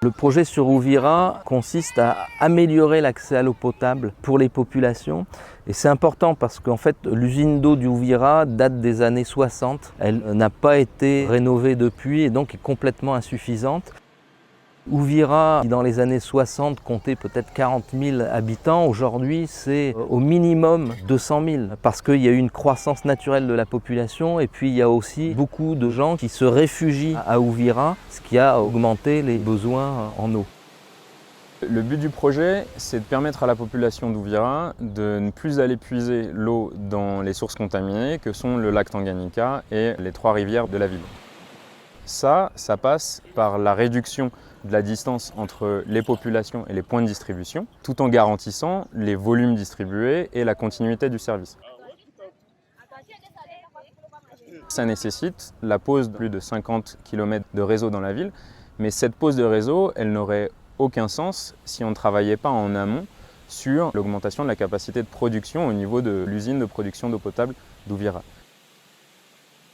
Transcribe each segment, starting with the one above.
Le projet sur Uvira consiste à améliorer l'accès à l'eau potable pour les populations. Et c'est important parce qu'en fait, l'usine d'eau du Uvira date des années 60. Elle n'a pas été rénovée depuis et donc est complètement insuffisante. Uvira, qui dans les années 60 comptait peut-être 40 000 habitants, aujourd'hui c'est au minimum 200 000 parce qu'il y a eu une croissance naturelle de la population et puis il y a aussi beaucoup de gens qui se réfugient à Uvira, ce qui a augmenté les besoins en eau. Le but du projet, c'est de permettre à la population d'Uvira de ne plus aller puiser l'eau dans les sources contaminées que sont le lac Tanganyika et les 3 rivières de la ville. Ça passe par la réduction de la distance entre les populations et les points de distribution, tout en garantissant les volumes distribués et la continuité du service. Ça nécessite la pose de plus de 50 km de réseau dans la ville, mais cette pose de réseau, elle n'aurait aucun sens si on ne travaillait pas en amont sur l'augmentation de la capacité de production au niveau de l'usine de production d'eau potable d'Uvira.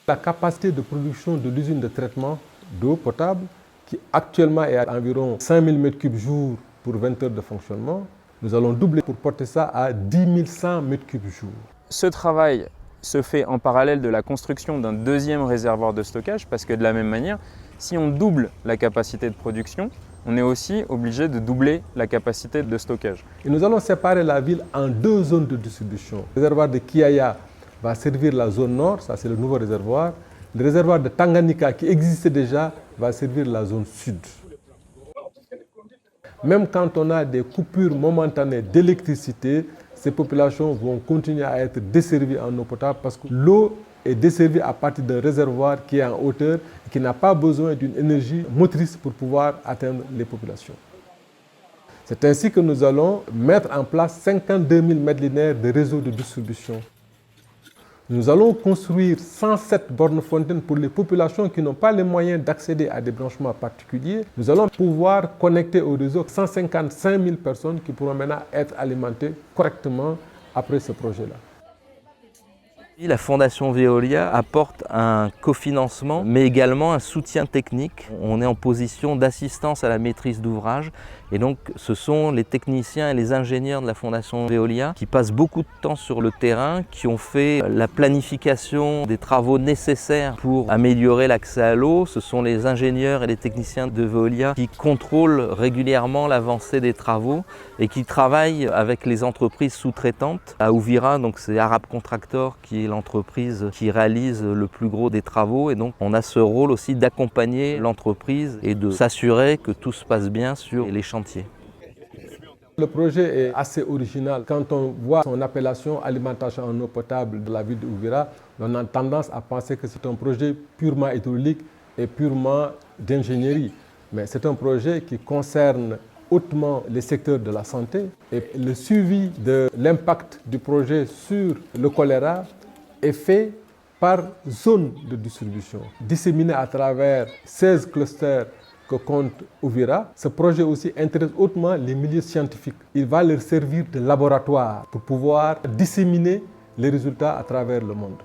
La capacité de production de l'usine de traitement d'eau potable, qui actuellement est à environ 5000 m3 jour pour 20 heures de fonctionnement, nous allons doubler pour porter ça à 10 100 m3 jour. Ce travail se fait en parallèle de la construction d'un deuxième réservoir de stockage parce que de la même manière, si on double la capacité de production, on est aussi obligé de doubler la capacité de stockage. Et nous allons séparer la ville en 2 zones de distribution. Le réservoir de Kiaya va servir la zone nord, ça c'est le nouveau réservoir. Le réservoir de Tanganyika qui existait déjà va servir la zone sud. Même quand on a des coupures momentanées d'électricité, ces populations vont continuer à être desservies en eau potable parce que l'eau est desservie à partir d'un réservoir qui est en hauteur et qui n'a pas besoin d'une énergie motrice pour pouvoir atteindre les populations. C'est ainsi que nous allons mettre en place 52 000 mètres linéaires de réseau de distribution. Nous allons construire 107 bornes fontaines pour les populations qui n'ont pas les moyens d'accéder à des branchements particuliers. Nous allons pouvoir connecter au réseau 155 000 personnes qui pourront maintenant être alimentées correctement après ce projet-là. La Fondation Veolia apporte un cofinancement, mais également un soutien technique. On est en position d'assistance à la maîtrise d'ouvrage. Et donc, ce sont les techniciens et les ingénieurs de la Fondation Veolia qui passent beaucoup de temps sur le terrain, qui ont fait la planification des travaux nécessaires pour améliorer l'accès à l'eau. Ce sont les ingénieurs et les techniciens de Veolia qui contrôlent régulièrement l'avancée des travaux et qui travaillent avec les entreprises sous-traitantes. À Uvira, donc c'est Arab Contractor qui est l'entreprise qui réalise le plus gros des travaux. Et donc, on a ce rôle aussi d'accompagner l'entreprise et de s'assurer que tout se passe bien sur les chantiers. Le projet est assez original. Quand on voit son appellation alimentation en eau potable de la ville d'Uvira, on a tendance à penser que c'est un projet purement hydraulique et purement d'ingénierie. Mais c'est un projet qui concerne hautement les secteurs de la santé. Et le suivi de l'impact du projet sur le choléra est fait par zone de distribution, disséminé à travers 16 clusters que compte Uvira. Ce projet aussi intéresse hautement les milieux scientifiques. Il va leur servir de laboratoire pour pouvoir disséminer les résultats à travers le monde.